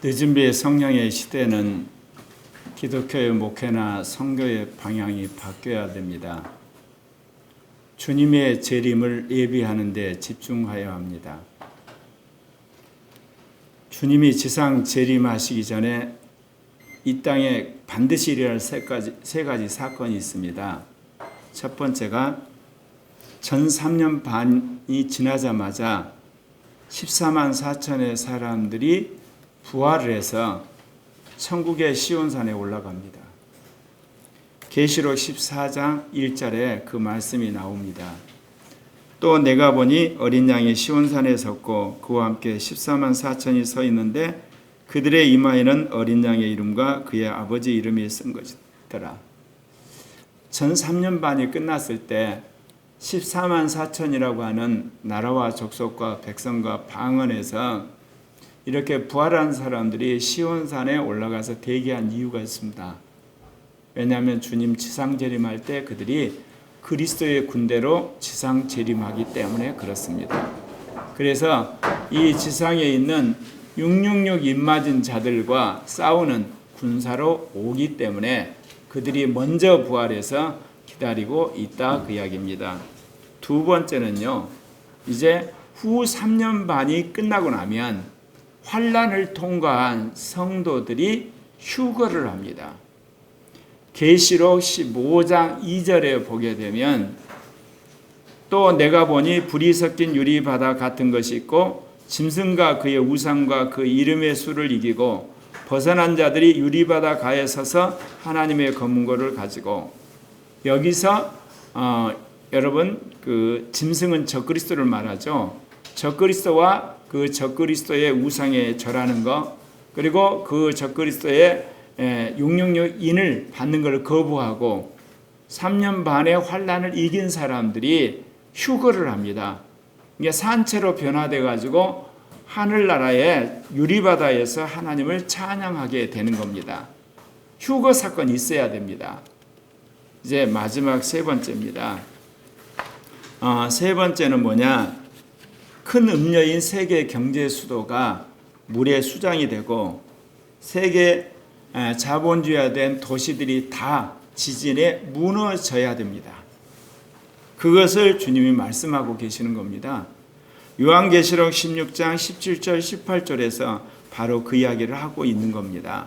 늦은비 성령의 시대는 기독교의 목회나 선교의 방향이 바뀌어야 됩니다. 주님의 재림을 예비하는 데 집중하여야 합니다. 주님이 지상 재림하시기 전에 이 땅에 반드시 일어날 세 가지 사건이 있습니다. 첫 번째가 전 3년 반이 지나자마자 14만 4천의 사람들이 부활을 해서 천국의 시온산에 올라갑니다. 계시록 14장 1절에 그 말씀이 나옵니다. 또 내가 보니 어린 양이 시온산에 섰고 그와 함께 14만 4천이 서 있는데 그들의 이마에는 어린 양의 이름과 그의 아버지 이름이 쓴 것이더라. 전 3년 반이 끝났을 때 14만 4천이라고 하는 나라와 족속과 백성과 방언에서 이렇게 부활한 사람들이 시온산에 올라가서 대기한 이유가 있습니다. 왜냐하면 주님 지상 재림할 때 그들이 그리스도의 군대로 지상 재림하기 때문에 그렇습니다. 그래서 이 지상에 있는 666 입맞은 자들과 싸우는 군사로 오기 때문에 그들이 먼저 부활해서 기다리고 있다 그 이야기입니다. 두 번째는요, 이제 후 3년 반이 끝나고 나면 환란을 통과한 성도들이 휴거를 합니다. 계시록 15장 2절에 보게 되면 또 내가 보니 불이 섞인 유리바다 같은 것이 있고 짐승과 그의 우상과 그 이름의 수를 이기고 벗어난 자들이 유리바다 가에 서서 하나님의 검은고를 가지고 여기서 여러분 그 짐승은 적그리스도를 말하죠. 적그리스도와 그 적그리스도의 우상에 절하는 것, 그리고 그 적그리스도의 666인을 받는 것을 거부하고 3년 반의 환란을 이긴 사람들이 휴거를 합니다. 이게 산채로 변화돼 가지고 하늘나라의 유리바다에서 하나님을 찬양하게 되는 겁니다. 휴거 사건이 있어야 됩니다. 이제 마지막 세 번째입니다. 세 번째는 뭐냐? 큰 음녀인 세계 경제 수도가 물의 수장이 되고 세계 자본주의화된 도시들이 다 지진에 무너져야 됩니다. 그것을 주님이 말씀하고 계시는 겁니다. 요한계시록 16장 17절 18절에서 바로 그 이야기를 하고 있는 겁니다.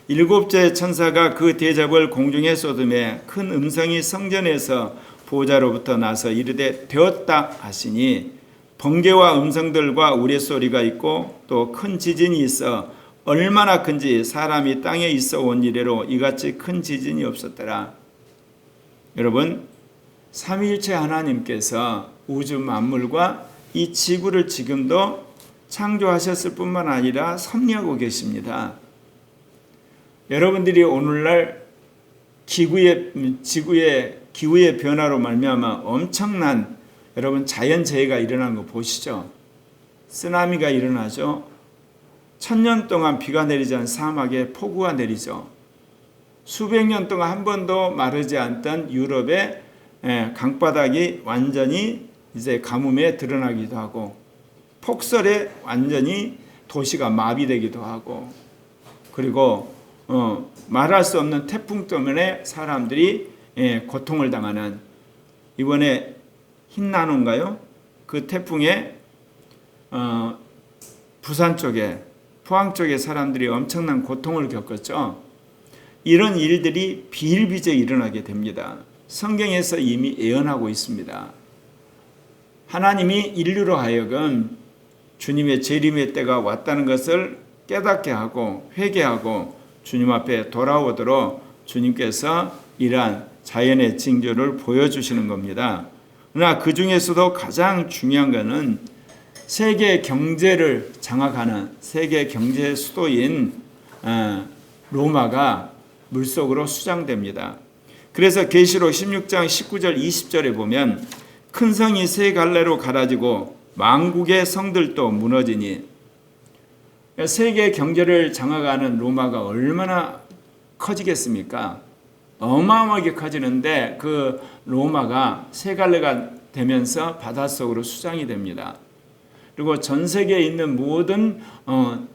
일곱째 천사가 그 대접을 공중에 쏟음에 큰 음성이 성전에서 보좌로부터 나서 이르되 되었다 하시니 번개와 음성들과 우레소리가 있고 또 큰 지진이 있어 얼마나 큰지 사람이 땅에 있어 온 이래로 이같이 큰 지진이 없었더라. 여러분, 삼위일체 하나님께서 우주 만물과 이 지구를 지금도 창조하셨을 뿐만 아니라 섭리하고 계십니다. 여러분들이 오늘날 지구의 기후의 변화로 말미암아 엄청난 여러분 자연재해가 일어난 거 보시죠. 쓰나미가 일어나죠. 1000년 동안 비가 내리지 않은 사막에 폭우가 내리죠. 수백 년 동안 한 번도 마르지 않던 유럽의 강바닥이 완전히 이제 가뭄에 드러나기도 하고 폭설에 완전히 도시가 마비되기도 하고 그리고 말할 수 없는 태풍 때문에 사람들이 고통을 당하는 이번에 흰나노인가요? 그 태풍에 부산 쪽에 포항 쪽에 사람들이 엄청난 고통을 겪었죠. 이런 일들이 비일비재에 일어나게 됩니다. 성경에서 이미 예언하고 있습니다. 하나님이 인류로 하여금 주님의 재림의 때가 왔다는 것을 깨닫게 하고 회개하고 주님 앞에 돌아오도록 주님께서 이러한 자연의 징조를 보여주시는 겁니다. 그러나 그 중에서도 가장 중요한 것은 세계 경제를 장악하는 세계 경제 수도인 로마가 물속으로 수장됩니다. 그래서 계시록 16장 19절 20절에 보면 큰 성이 세 갈래로 갈라지고 만국의 성들도 무너지니 세계 경제를 장악하는 로마가 얼마나 커지겠습니까? 어마어마하게 커지는데 그 로마가 세 갈래가 되면서 바닷속으로 수장이 됩니다. 그리고 전 세계에 있는 모든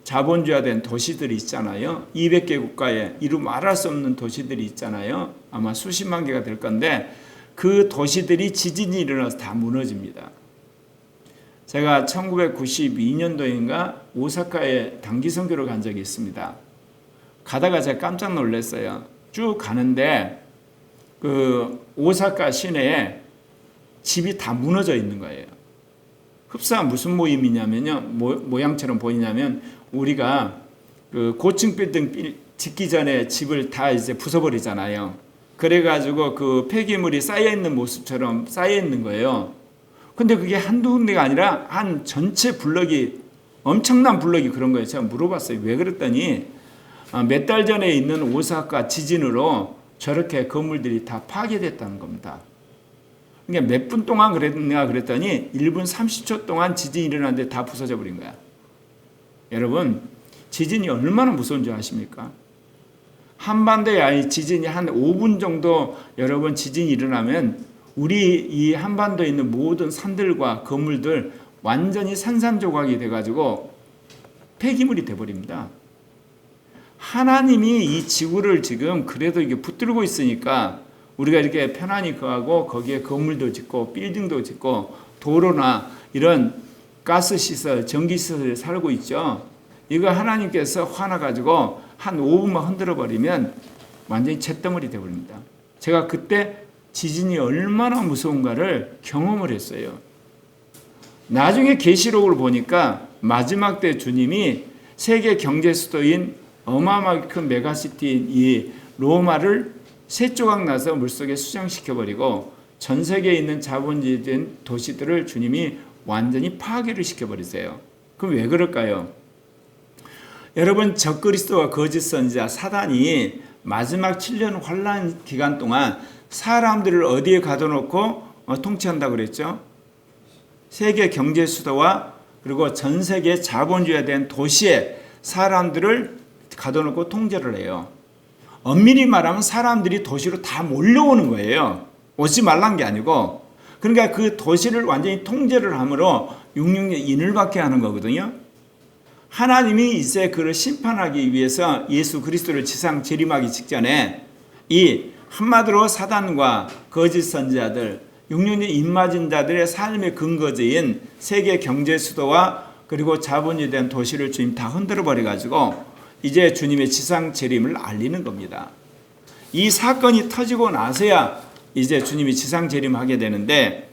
자본주의화된 도시들이 있잖아요. 200개 국가에 이루 말할 수 없는 도시들이 있잖아요. 아마 수십만 개가 될 건데 그 도시들이 지진이 일어나서 다 무너집니다. 제가 1992년도인가 오사카에 단기 선교를 간 적이 있습니다. 가다가 제가 깜짝 놀랐어요. 쭉 가는데 그 오사카 시내에 집이 다 무너져 있는 거예요. 흡사 무슨 모임이냐면요. 모양처럼 보이냐면 우리가 그 고층 빌딩 짓기 전에 집을 다 이제 부숴버리잖아요. 그래가지고 그 폐기물이 쌓여 있는 모습처럼 쌓여 있는 거예요. 근데 그게 한두 군데가 아니라 한 전체 블럭이 엄청난 블럭이 그런 거예요. 제가 물어봤어요. 왜 그랬더니 몇 달 전에 있는 오사카 지진으로 저렇게 건물들이 다 파괴됐다는 겁니다. 그러니까 몇 분 동안 그랬냐 그랬더니 1분 30초 동안 지진이 일어났는데 다 부서져 버린 거야. 여러분 지진이 얼마나 무서운 줄 아십니까? 한반도에 지진이 한 5분 정도 여러분 지진이 일어나면 우리 이 한반도에 있는 모든 산들과 건물들 완전히 산산조각이 돼가지고 폐기물이 돼버립니다. 하나님이 이 지구를 지금 그래도 이게 붙들고 있으니까 우리가 이렇게 편안히 거하고 거기에 건물도 짓고 빌딩도 짓고 도로나 이런 가스시설, 전기시설에 살고 있죠. 이거 하나님께서 화나가지고 한 5분만 흔들어 버리면 완전히 잿더물이 되어버립니다. 제가 그때 지진이 얼마나 무서운가를 경험을 했어요. 나중에 계시록을 보니까 마지막 때 주님이 세계 경제 수도인 어마어마하게 큰 메가시티인 이 로마를 세 조각 나서 물속에 수장시켜버리고 전 세계에 있는 자본주의된 도시들을 주님이 완전히 파괴를 시켜버리세요. 그럼 왜 그럴까요? 여러분 적그리스도와 거짓 선지자 사단이 마지막 7년 환란 기간 동안 사람들을 어디에 가둬놓고 통치한다고 그랬죠? 세계 경제 수도와 그리고 전 세계 자본주의에 대한 도시에 사람들을 가둬놓고 통제를 해요. 엄밀히 말하면 사람들이 도시로 다 몰려오는 거예요. 오지 말란 게 아니고. 그러니까 그 도시를 완전히 통제를 함으로 666년 인을 받게 하는 거거든요. 하나님이 이제 그를 심판하기 위해서 예수 그리스도를 지상 재림하기 직전에 이 한마디로 사단과 거짓 선지자들, 666년 입맞은 자들의 삶의 근거지인 세계 경제 수도와 그리고 자본주의에 대한 도시를 주님 다 흔들어 버려가지고 이제 주님의 지상 재림을 알리는 겁니다. 이 사건이 터지고 나서야 이제 주님이 지상 재림하게 되는데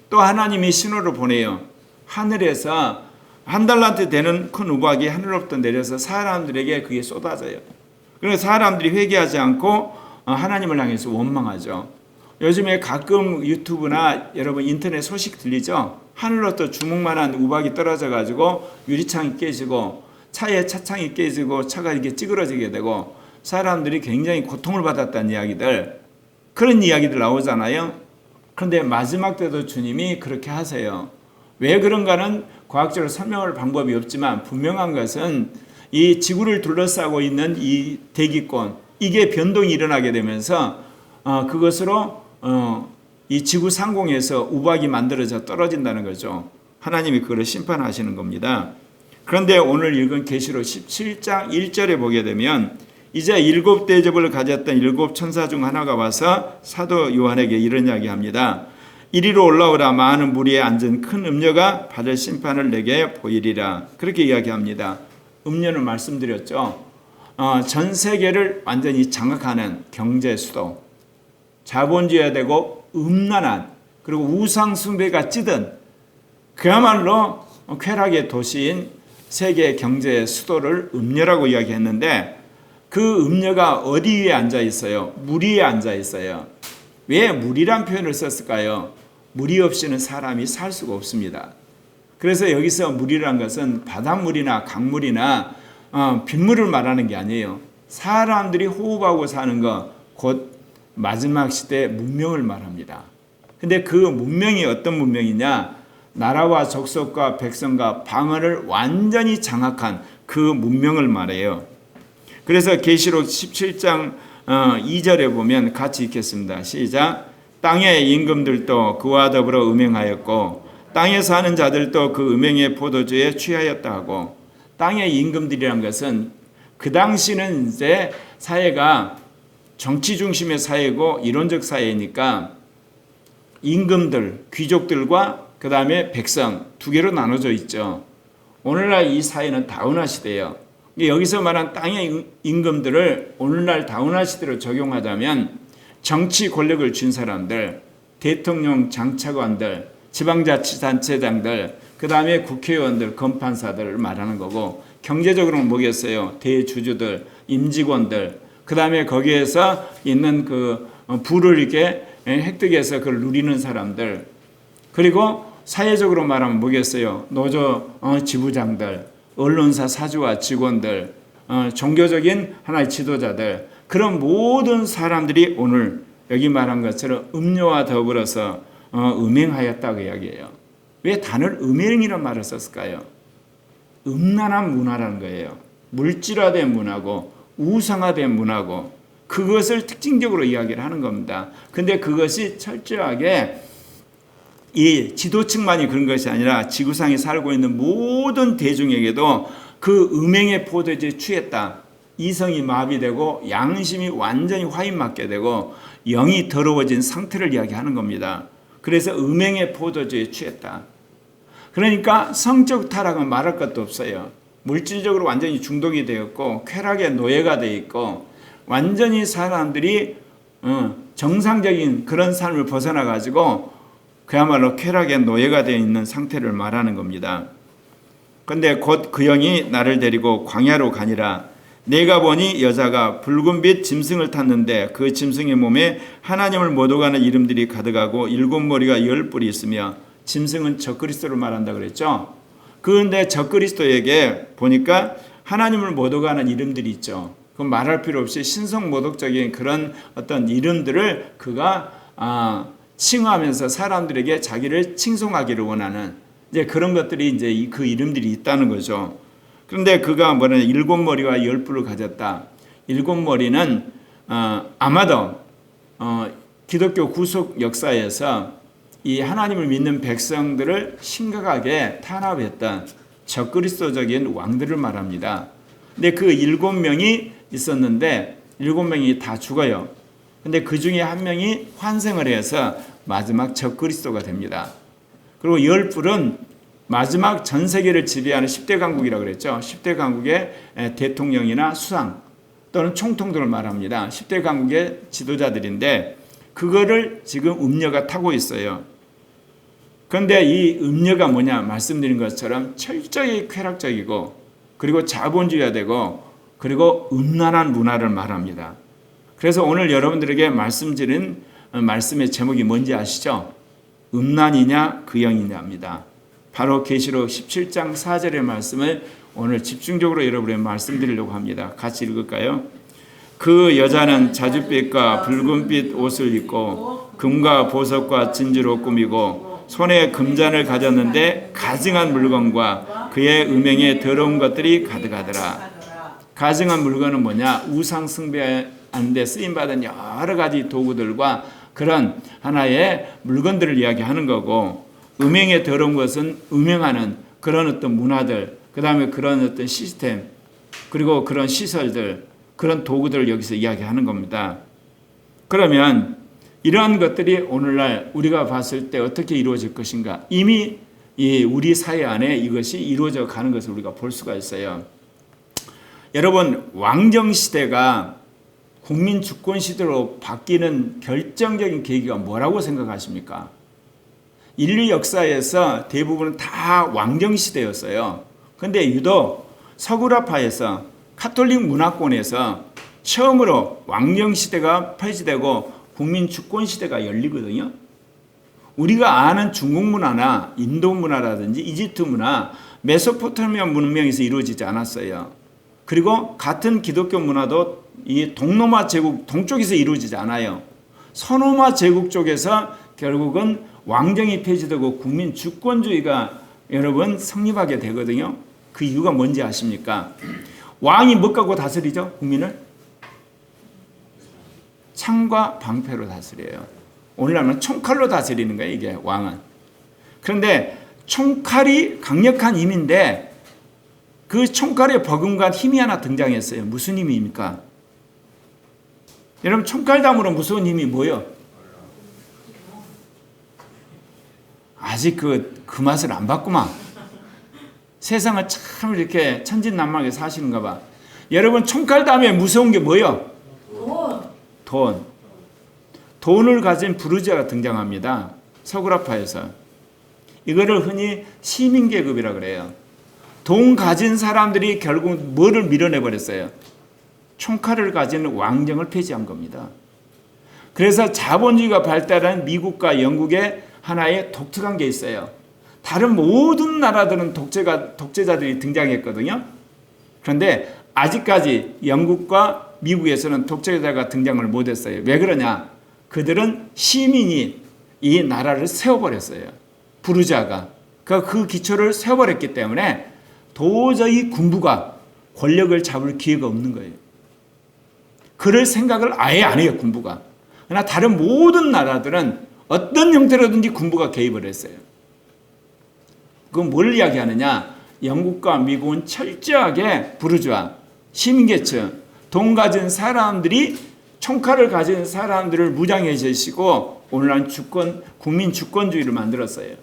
또 하나님이 신호를 보내요. 하늘에서 한 달란트 되는 큰 우박이 하늘로부터 내려서 사람들에게 그게 쏟아져요. 그래서 사람들이 회개하지 않고 하나님을 향해서 원망하죠. 요즘에 가끔 유튜브나 여러분 인터넷 소식 들리죠? 하늘로부터 주먹만한 우박이 떨어져 가지고 유리창이 깨지고 차에 차창이 깨지고 차가 이렇게 찌그러지게 되고 사람들이 굉장히 고통을 받았다는 이야기들, 그런 이야기들 나오잖아요. 그런데 마지막 때도 주님이 그렇게 하세요. 왜 그런가는 과학적으로 설명할 방법이 없지만 분명한 것은 이 지구를 둘러싸고 있는 이 대기권, 이게 변동이 일어나게 되면서 그것으로 이 지구 상공에서 우박이 만들어져 떨어진다는 거죠. 하나님이 그걸 심판하시는 겁니다. 그런데 오늘 읽은 계시록 17장 1절에 보게 되면 이제 7 대접을 가졌던 7 천사 중 하나가 와서 사도 요한에게 이런 이야기합니다. 이리로 올라오라. 많은 무리에 앉은 큰 음녀가 받을 심판을 내게 보이리라. 그렇게 이야기합니다. 음녀는 말씀드렸죠. 전 세계를 완전히 장악하는 경제 수도, 자본주의가 되고 음란한 그리고 우상 숭배가 찌든 그야말로 쾌락의 도시인 세계 경제 수도를 음녀라고 이야기했는데 그 음녀가 어디 위에 앉아 있어요? 물 위에 앉아 있어요. 왜 물이란 표현을 썼을까요? 물이 없이는 사람이 살 수가 없습니다. 그래서 여기서 물이란 것은 바닷물이나 강물이나 빗물을 말하는 게 아니에요. 사람들이 호흡하고 사는 것, 곧 마지막 시대의 문명을 말합니다. 근데 그 문명이 어떤 문명이냐? 나라와 족속과 백성과 방언을 완전히 장악한 그 문명을 말해요. 그래서 계시록 17장 2절에 보면 같이 읽겠습니다. 시작. 땅의 임금들도 그와 더불어 음행하였고 땅에 사는 자들도 그 음행의 포도주에 취하였다 하고, 땅의 임금들이란 것은 그 당시는 이제 사회가 정치 중심의 사회고 이론적 사회니까 임금들, 귀족들과 그 다음에 백성 두 개로 나눠져 있죠. 오늘날 이 사회는 다운화 시대예요. 여기서 말한 땅의 임금들을 오늘날 다운화 시대로 적용하자면 정치 권력을 쥔 사람들, 대통령 장차관들, 지방자치단체장들, 그 다음에 국회의원들, 검판사들을 말하는 거고, 경제적으로는 뭐겠어요? 대주주들, 임직원들, 그 다음에 거기에서 있는 그 부를 이렇게 획득해서 그걸 누리는 사람들, 그리고 사회적으로 말하면 뭐겠어요? 노조 지부장들, 언론사 사주와 직원들, 종교적인 하나의 지도자들, 그런 모든 사람들이 오늘 여기 말한 것처럼 음료와 더불어서 음행하였다고 이야기해요. 왜 단어를 음행이라는 말을 썼을까요? 음란한 문화라는 거예요. 물질화된 문화고 우상화된 문화고 그것을 특징적으로 이야기를 하는 겁니다. 근데 그것이 철저하게 이 지도층만이 그런 것이 아니라 지구상에 살고 있는 모든 대중에게도 그 음행의 포도주에 취했다. 이성이 마비되고 양심이 완전히 화인맞게 되고 영이 더러워진 상태를 이야기하는 겁니다. 그래서 음행의 포도주에 취했다. 그러니까 성적 타락은 말할 것도 없어요. 물질적으로 완전히 중독이 되었고 쾌락의 노예가 되어 있고 완전히 사람들이 정상적인 그런 삶을 벗어나 가지고 그야말로 쾌락의 노예가 되어 있는 상태를 말하는 겁니다. 그런데 곧 그 영이 나를 데리고 광야로 가니라. 내가 보니 여자가 붉은빛 짐승을 탔는데 그 짐승의 몸에 하나님을 못 오가는 이름들이 가득하고 7머리가 10뿔이 있으며, 짐승은 적그리스도를 말한다 그랬죠. 그런데 적그리스도에게 보니까 하나님을 못 오가는 이름들이 있죠. 그건 말할 필요 없이 신성모독적인 그런 어떤 이름들을 그가 칭하면서 사람들에게 자기를 칭송하기를 원하는 이제 그런 것들이 이제 그 이름들이 있다는 거죠. 그런데 그가 뭐냐 7머리와 10뿔을 가졌다. 7머리는 아마도 기독교 구속 역사에서 이 하나님을 믿는 백성들을 심각하게 탄압했던 적그리스도적인 왕들을 말합니다. 근데 그 7명이 있었는데 7명이 다 죽어요. 근데 그 중에 한 명이 환생을 해서 마지막 적그리스도가 됩니다. 그리고 10뿔은 마지막 전 세계를 지배하는 10대 강국이라고 그랬죠. 10대 강국의 대통령이나 수상 또는 총통들을 말합니다. 10대 강국의 지도자들인데 그거를 지금 음녀가 타고 있어요. 그런데 이 음녀가 뭐냐 말씀드린 것처럼 철저히 쾌락적이고 그리고 자본주의화되고 그리고 음란한 문화를 말합니다. 그래서 오늘 여러분들에게 말씀드린 말씀의 제목이 뭔지 아시죠? 음란이냐 그영이냐입니다. 바로 계시록 17장 4절의 말씀을 오늘 집중적으로 여러분에게 말씀드리려고 합니다. 같이 읽을까요? 그 여자는 자줏빛과 붉은빛 옷을 입고 금과 보석과 진주로 꾸미고 손에 금잔을 가졌는데 가증한 물건과 그의 음행에 더러운 것들이 가득하더라. 가증한 물건은 뭐냐? 우상 숭배하는 데 쓰임받은 여러 가지 도구들과 그런 하나의 물건들을 이야기하는 거고, 음행에 더러운 것은 음행하는 그런 어떤 문화들, 그 다음에 그런 어떤 시스템, 그리고 그런 시설들, 그런 도구들을 여기서 이야기하는 겁니다. 그러면 이러한 것들이 오늘날 우리가 봤을 때 어떻게 이루어질 것인가? 이미 우리 사회 안에 이것이 이루어져 가는 것을 우리가 볼 수가 있어요. 여러분, 왕정시대가 국민 주권 시대로 바뀌는 결정적인 계기가 뭐라고 생각하십니까? 인류 역사에서 대부분은 다 왕정시대였어요. 그런데 유독 서구라파에서 카톨릭 문화권에서 처음으로 왕정시대가 폐지되고 국민 주권시대가 열리거든요. 우리가 아는 중국 문화나 인도 문화라든지 이집트 문화, 메소포타미아 문명에서 이루어지지 않았어요. 그리고 같은 기독교 문화도 이 동로마 제국 동쪽에서 이루어지지 않아요. 서로마 제국 쪽에서 결국은 왕정이 폐지되고 국민 주권주의가 여러분 성립하게 되거든요. 그 이유가 뭔지 아십니까? 왕이 뭐 갖고 다스리죠? 국민을? 창과 방패로 다스려요. 오늘날은 총칼로 다스리는 거예요, 이게 왕은. 그런데 총칼이 강력한 힘인데 그 총칼에 버금간 힘이 하나 등장했어요. 무슨 힘입니까? 여러분, 총칼 다음으로 무서운 힘이 뭐예요? 아직 그 맛을 안 봤구만. 세상을 참 이렇게 천진난만하게 사시는가 봐. 여러분, 총칼 다음에 무서운 게 뭐예요? 돈. 돈을 가진 부르주아가 등장합니다. 서구라파에서. 이거를 흔히 시민계급이라 그래요. 돈 가진 사람들이 결국 뭐를 밀어내버렸어요? 총칼을 가진 왕정을 폐지한 겁니다. 그래서 자본주의가 발달한 미국과 영국에 하나의 독특한 게 있어요. 다른 모든 나라들은 독재자들이 등장했거든요. 그런데 아직까지 영국과 미국에서는 독재자가 등장을 못했어요. 왜 그러냐? 그들은 시민이 이 나라를 세워버렸어요. 부르주아가. 그 기초를 세워버렸기 때문에 도저히 군부가 권력을 잡을 기회가 없는 거예요. 그럴 생각을 아예 안 해요, 군부가. 그러나 다른 모든 나라들은 어떤 형태로든지 군부가 개입을 했어요. 그건 뭘 이야기하느냐? 영국과 미국은 철저하게 부르주아, 시민계층, 돈 가진 사람들이 총칼을 가진 사람들을 무장해 주시고 오늘날 국민 주권주의를 만들었어요.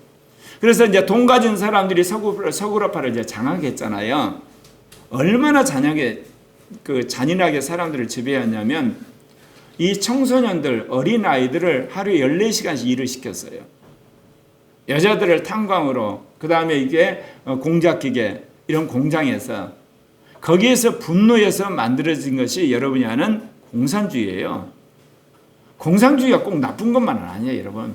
그래서 이제 돈 가진 사람들이 서구라파를 이제 장악했잖아요. 얼마나 잔인하게 사람들을 지배했냐면 이 청소년들, 어린 아이들을 하루에 14시간씩 일을 시켰어요. 여자들을 탄광으로, 그 다음에 이게 공작기계, 이런 공장에서, 거기에서 분노해서 만들어진 것이 여러분이 아는 공산주의예요. 공산주의가 꼭 나쁜 것만은 아니에요, 여러분.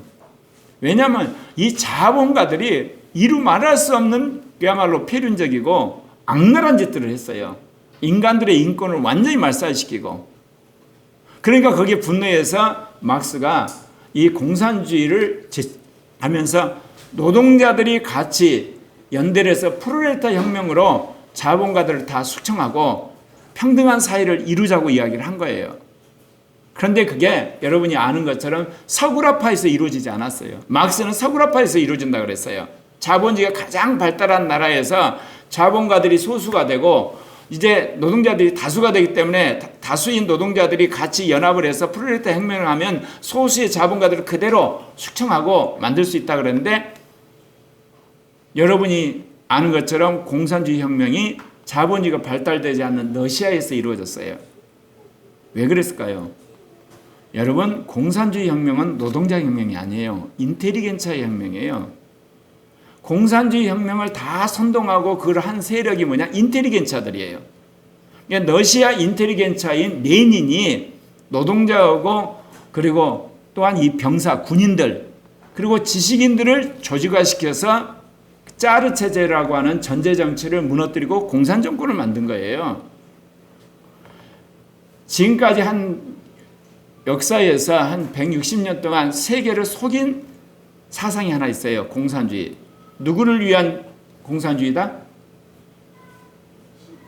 왜냐하면 이 자본가들이 이루 말할 수 없는 그야말로 폐륜적이고 악랄한 짓들을 했어요. 인간들의 인권을 완전히 말살시키고. 그러니까 거기에 분노해서 막스가 이 공산주의를 하면서 노동자들이 같이 연대를 해서 프롤레타 혁명으로 자본가들을 다 숙청하고 평등한 사회를 이루자고 이야기를 한 거예요. 그런데 그게 여러분이 아는 것처럼 서구라파에서 이루어지지 않았어요. 막스는 서구라파에서 이루어진다고 그랬어요. 자본주의가 가장 발달한 나라에서 자본가들이 소수가 되고 이제 노동자들이 다수가 되기 때문에 다수인 노동자들이 같이 연합을 해서 프롤레타 혁명을 하면 소수의 자본가들을 그대로 숙청하고 만들 수 있다 그랬는데, 여러분이 아는 것처럼 공산주의 혁명이 자본주의가 발달되지 않는 러시아에서 이루어졌어요. 왜 그랬을까요? 여러분, 공산주의 혁명은 노동자 혁명이 아니에요. 인텔리겐tsi아의 혁명이에요. 공산주의 혁명을 다 선동하고 그걸 한 세력이 뭐냐? 인텔리겐tsi아들이에요. 그러니까 러시아 인텔리겐tsi아인 레닌이 노동자하고 그리고 또한 이 병사, 군인들 그리고 지식인들을 조직화시켜서 짜르 체제라고 하는 전제 정치를 무너뜨리고 공산 정권을 만든 거예요. 지금까지 역사에서 한 160년 동안 세계를 속인 사상이 하나 있어요. 공산주의. 누구를 위한 공산주의다?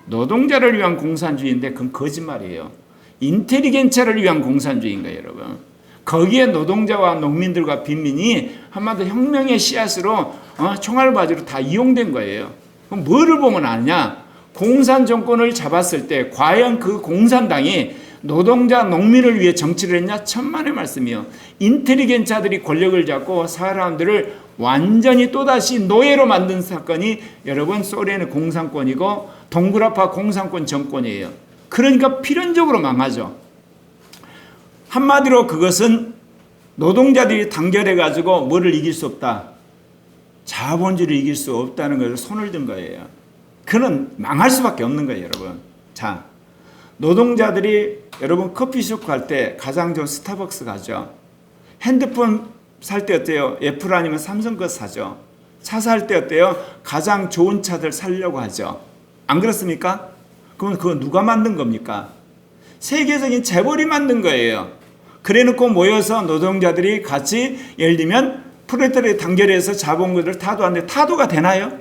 노동자를 위한 공산주의인데 그건 거짓말이에요. 인텔리겐tsi아를 위한 공산주의인 거예요, 여러분. 거기에 노동자와 농민들과 빈민이 한마디로 혁명의 씨앗으로 총알바지로 다 이용된 거예요. 그럼 뭐를 보면 아냐? 공산 정권을 잡았을 때 과연 그 공산당이 노동자, 농민을 위해 정치를 했냐? 천만의 말씀이요. 인텔리겐tsi아들이 권력을 잡고 사람들을 완전히 또다시 노예로 만든 사건이 여러분 소련의 공산권이고 동구라파 공산권 정권이에요. 그러니까 필연적으로 망하죠. 한마디로 그것은 노동자들이 단결해가지고 뭐를 이길 수 없다. 자본주의를 이길 수 없다는 것을 손을 든 거예요. 그는 망할 수밖에 없는 거예요, 여러분. 자, 노동자들이 여러분 커피숍 갈 때 가장 좋은 스타벅스 가죠. 핸드폰 살 때 어때요? 애플 아니면 삼성 거 사죠. 차 살 때 어때요? 가장 좋은 차들 사려고 하죠. 안 그렇습니까? 그럼 그거 누가 만든 겁니까? 세계적인 재벌이 만든 거예요. 그래놓고 모여서 노동자들이 같이 예를 들면 프롤레타리아 단결해서 자본가들을 타도하는데 타도가 되나요?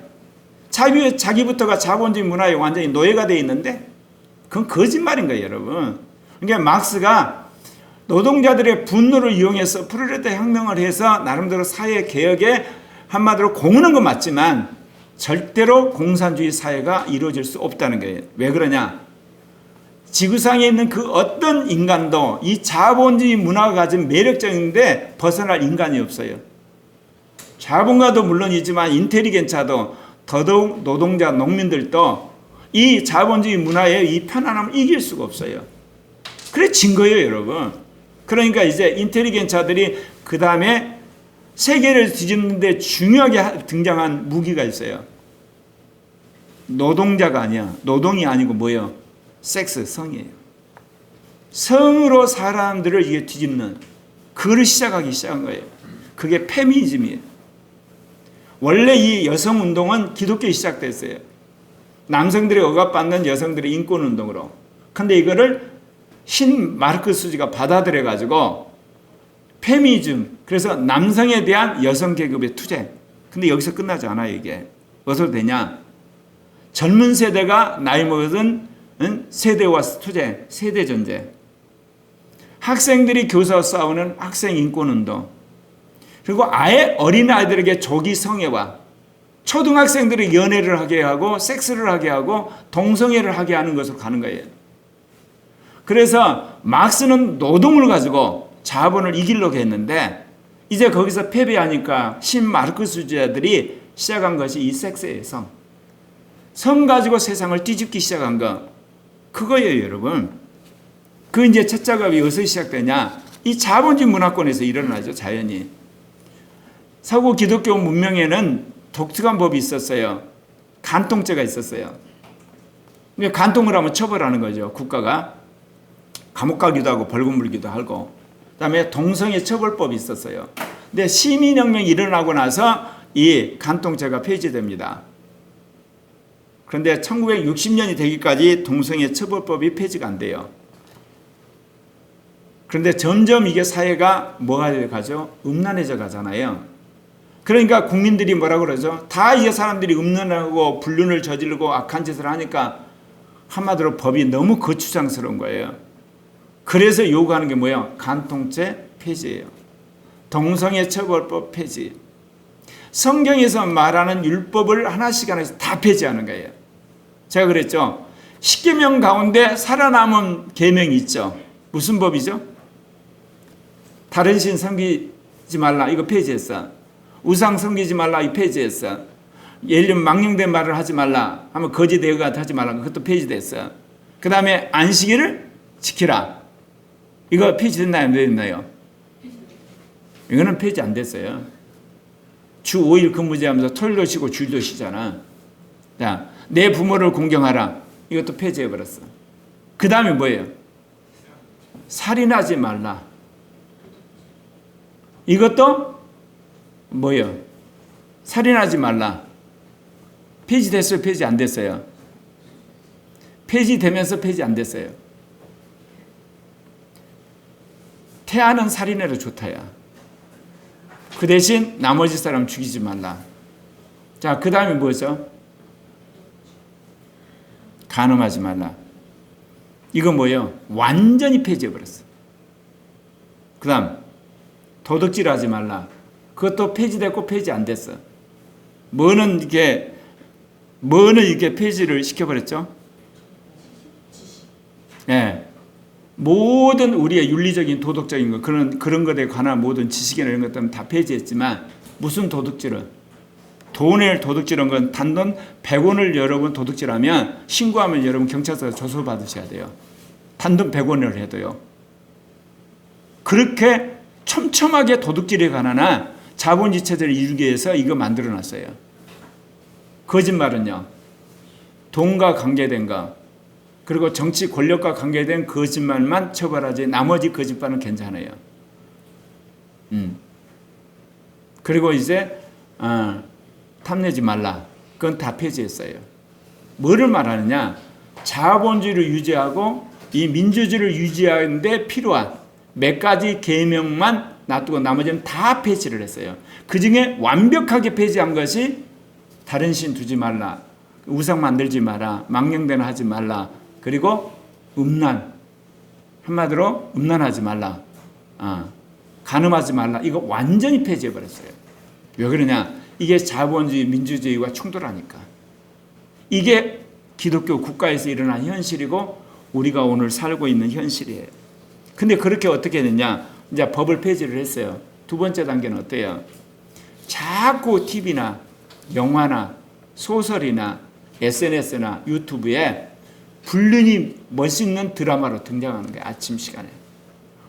자기부터가 자본주의 문화에 완전히 노예가 되어 있는데 그건 거짓말인 거예요, 여러분. 그러니까 막스가 노동자들의 분노를 이용해서 프롤레타리아 혁명을 해서 나름대로 사회 개혁에 한마디로 공헌한 건 맞지만 절대로 공산주의 사회가 이루어질 수 없다는 거예요. 왜 그러냐? 지구상에 있는 그 어떤 인간도 이 자본주의 문화가 가진 매력적인데 벗어날 인간이 없어요. 자본가도 물론이지만 인텔리겐차도 더더욱 노동자, 농민들도 이 자본주의 문화의 이 편안함을 이길 수가 없어요. 그래 진 거예요, 여러분. 그러니까 이제 인텔리겐차들이 그 다음에 세계를 뒤집는데 중요하게 등장한 무기가 있어요. 노동자가 아니야. 노동이 아니고 뭐예요? 섹스, 성이에요. 성으로 사람들을 이게 뒤집는 그걸 시작하기 시작한 거예요. 그게 페미니즘이에요. 원래 이 여성운동은 기독교에 시작됐어요. 남성들이 억압받는 여성들의 인권운동으로. 근데 이거를 신 마르크스주의가 받아들여 가지고 페미니즘, 그래서 남성에 대한 여성 계급의 투쟁. 근데 여기서 끝나지 않아요. 이게 어디서 되냐? 젊은 세대가 나이 먹은 세대와 투쟁, 세대 전쟁. 학생들이 교사와 싸우는 학생 인권운동. 그리고 아예 어린아이들에게 조기 성애화. 초등학생들이 연애를 하게 하고 섹스를 하게 하고 동성애를 하게 하는 것으로 가는 거예요. 그래서 막스는 노동을 가지고 자본을 이기려고 했는데 이제 거기서 패배하니까 신마르크스주의자들이 시작한 것이 이 섹스의 성. 성 가지고 세상을 뒤집기 시작한 거. 그거예요, 여러분. 그 이제 첫 작업이 어디서 시작되냐? 이 자본주의 문화권에서 일어나죠, 자연히. 서구 기독교 문명에는 독특한 법이 있었어요. 간통죄가 있었어요. 간통을 하면 처벌하는 거죠, 국가가. 감옥 가기도 하고 벌금 물기도 하고. 그다음에 동성애 처벌법이 있었어요. 근데 시민혁명이 일어나고 나서 이 간통죄가 폐지됩니다. 그런데 1960년이 되기까지 동성애 처벌법이 폐지가 안 돼요. 그런데 점점 이게 사회가 뭐가 돼 가죠? 음란해져 가잖아요. 그러니까 국민들이 뭐라고 그러죠? 다 이 사람들이 음란하고 불륜을 저지르고 악한 짓을 하니까 한마디로 법이 너무 거추장스러운 거예요. 그래서 요구하는 게 뭐예요? 간통죄 폐지예요. 동성애 처벌법 폐지. 성경에서 말하는 율법을 하나씩 다 폐지하는 거예요. 제가 그랬죠. 10계명 가운데 살아남은 계명이 있죠. 무슨 법이죠? 다른 신 섬기지 말라. 이거 폐지했어. 우상 섬기지 말라. 이 폐지했어. 예를 들면 망령된 말을 하지 말라. 하면 거짓 대가 하지 말라. 그것도 폐지됐어. 그 다음에 안식일을 지키라. 이거 폐지됐나요? 안 됐나요? 이거는 폐지 안 됐어요. 주 5일 근무제하면서 토요일도 쉬고 주일도 쉬잖아. 자, 내 부모를 공경하라. 이것도 폐지해버렸어. 그 다음에 뭐예요? 살인하지 말라. 이것도 뭐예요? 살인하지 말라. 폐지됐어요? 폐지 안 됐어요? 폐지되면서 폐지 안 됐어요. 태아는 살인해도 좋다야. 그 대신 나머지 사람 죽이지 말라. 자, 그 다음에 뭐죠? 간음하지 말라. 이거 뭐예요? 완전히 폐지해버렸어. 그 다음 도둑질하지 말라. 그것도 폐지됐고 폐지 안 됐어. 뭐는 이렇게 폐지를 시켜버렸죠? 예. 네. 모든 우리의 윤리적인 도덕적인 것 그런 것에 관한 모든 지식이나 이런 것들은 다 폐지했지만 무슨 도둑질은 돈을 도둑질한 건 단돈 100원을 여러분 도둑질하면 신고하면 여러분 경찰서에 조서 받으셔야 돼요. 단돈 100원을 해도요. 그렇게 촘촘하게 도둑질에 관한 한 자본주의 체제를 이루기 위해서 이거 만들어놨어요. 거짓말은요. 돈과 관계된 거 그리고 정치 권력과 관계된 거짓말만 처벌하지 나머지 거짓말은 괜찮아요. 그리고 이제 탐내지 말라. 그건 다 폐지했어요. 뭐를 말하느냐? 자본주의를 유지하고 이 민주주의를 유지하는데 필요한 몇 가지 계명만 놔두고 나머지는 다 폐지를 했어요. 그중에 완벽하게 폐지한 것이 다른 신 두지 말라. 우상 만들지 마라. 망령대는 하지 말라. 그리고 음란. 한마디로 음란하지 말라. 간음하지 말라. 이거 완전히 폐지해버렸어요. 왜 그러냐? 이게 자본주의, 민주주의와 충돌하니까. 이게 기독교 국가에서 일어난 현실이고 우리가 오늘 살고 있는 현실이에요. 근데 그렇게 어떻게 됐냐? 이제 법을 폐지를 했어요. 두 번째 단계는 어때요? 자꾸 TV나 영화나 소설이나 SNS나 유튜브에 불륜이 멋있는 드라마로 등장하는 거예요. 아침 시간에.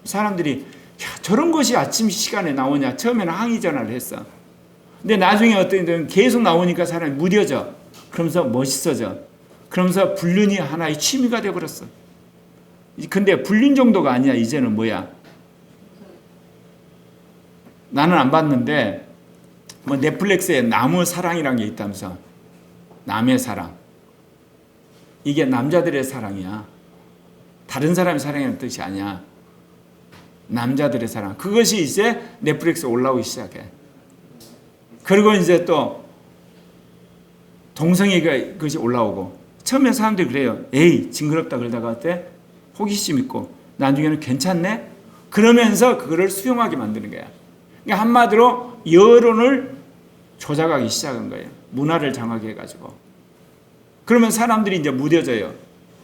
사람들이 야, 저런 것이 아침 시간에 나오냐? 처음에는 항의 전화를 했어. 근데 나중에 어떤 데는 계속 나오니까 사람이 무뎌져. 그러면서 멋있어져. 그러면서 불륜이 하나의 취미가 되어버렸어. 근데 불륜 정도가 아니야. 이제는 뭐야? 나는 안 봤는데 뭐 넷플릭스에 남의 사랑이라는 게 있다면서. 남의 사랑. 이게 남자들의 사랑이야. 다른 사람의 사랑이라는 뜻이 아니야. 남자들의 사랑. 그것이 이제 넷플릭스에 올라오기 시작해. 그리고 이제 또 동성애가 그것이 올라오고. 처음에 사람들이 그래요. 에이 징그럽다 그러다가 때 호기심 있고 나중에는 괜찮네? 그러면서 그거를 수용하게 만드는 거야. 그러니까 한마디로 여론을 조작하기 시작한 거예요. 문화를 장악해 해가지고. 그러면 사람들이 이제 무뎌져요.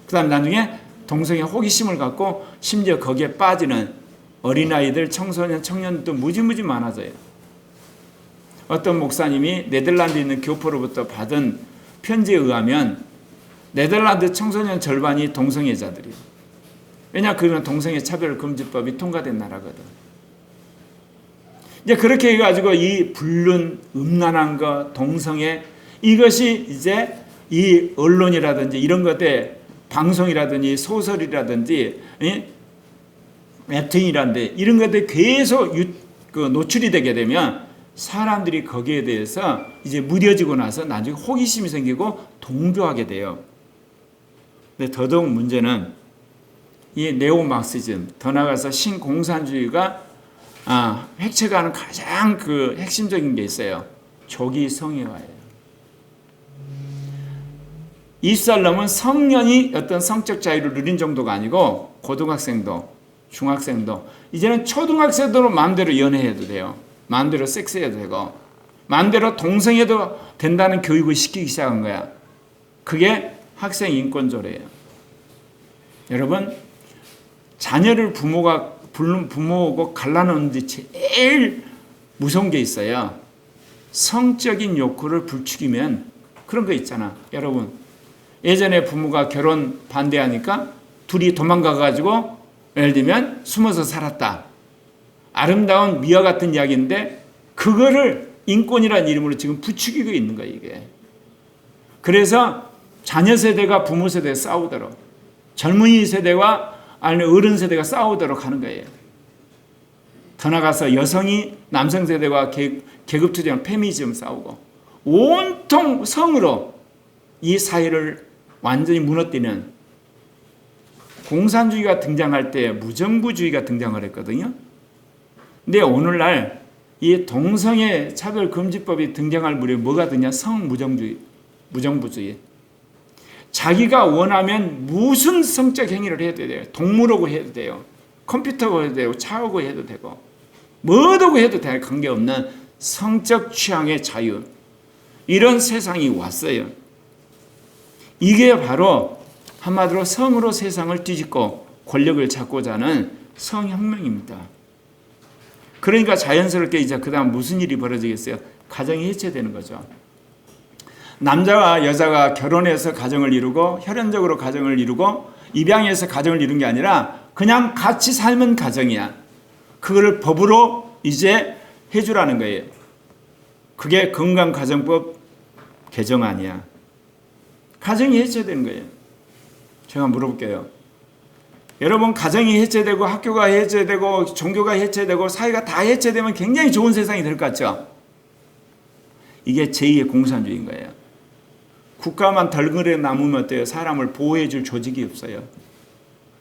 그 다음 나중에 동성애 호기심을 갖고 심지어 거기에 빠지는 어린아이들, 청소년, 청년도 무지무지 많아져요. 어떤 목사님이 네덜란드에 있는 교포로부터 받은 편지에 의하면 네덜란드 청소년 절반이 동성애자들이에요. 왜냐? 그건 동성애 차별 금지법이 통과된 나라거든. 이제 그렇게 해가지고 이 불륜, 음란한 거, 동성애 이것이 이제 이 언론이라든지 이런 것에 방송이라든지 소설이라든지 웹툰이라든지 이런 것들이 계속 노출이 되게 되면 사람들이 거기에 대해서 이제 무뎌지고 나서 나중에 호기심이 생기고 동조하게 돼요. 근데 더더욱 문제는 이 네오마르크시즘, 더 나아가서 신공산주의가 획책하는 가장 그 핵심적인 게 있어요. 조기 성애화예요. 20살 넘은 성년이 어떤 성적 자유를 누린 정도가 아니고 고등학생도, 중학생도, 이제는 초등학생도 마음대로 연애해도 돼요. 마음대로 섹스해도 되고 마음대로 동성애도 된다는 교육을 시키기 시작한 거야. 그게 학생 인권조례예요. 여러분, 자녀를 부모하고 갈라놓는 데 제일 무서운 게 있어요. 성적인 욕구를 부추기면 그런 거 있잖아. 여러분, 예전에 부모가 결혼 반대하니까 둘이 도망가가지고 예를 들면 숨어서 살았다. 아름다운 미화 같은 이야기인데 그거를 인권이라는 이름으로 지금 부추기고 있는 거예요. 이게. 그래서 자녀 세대가 부모 세대에 싸우도록, 젊은이 세대와 아니면 어른 세대가 싸우도록 하는 거예요. 더 나가서 여성이 남성 세대와 계급투쟁, 페미니즘 싸우고 온통 성으로 이 사회를 완전히 무너뜨리는 공산주의가 등장할 때 무정부주의가 등장을 했거든요. 근데 오늘날 이 동성애 차별금지법이 등장할 무렵에 뭐가 되냐? 성무정주의, 무정부주의. 자기가 원하면 무슨 성적 행위를 해도 돼요. 동물하고 해도 돼요. 컴퓨터하고 해도 되고 차하고 해도 되고 뭐하고 해도 될 관계없는 성적 취향의 자유. 이런 세상이 왔어요. 이게 바로 한마디로 성으로 세상을 뒤집고 권력을 잡고자 하는 성혁명입니다. 그러니까 자연스럽게 이제 그 다음 무슨 일이 벌어지겠어요? 가정이 해체되는 거죠. 남자와 여자가 결혼해서 가정을 이루고 혈연적으로 가정을 이루고 입양해서 가정을 이룬 게 아니라 그냥 같이 살면 가정이야. 그거를 법으로 이제 해주라는 거예요. 그게 건강가정법 개정안이야. 가정이 해체되는 거예요. 제가 물어볼게요. 여러분, 가정이 해체되고 학교가 해체되고 종교가 해체되고 사회가 다 해체되면 굉장히 좋은 세상이 될 것 같죠? 이게 제2의 공산주의인 거예요. 국가만 덜그레 남으면 어때요? 사람을 보호해 줄 조직이 없어요.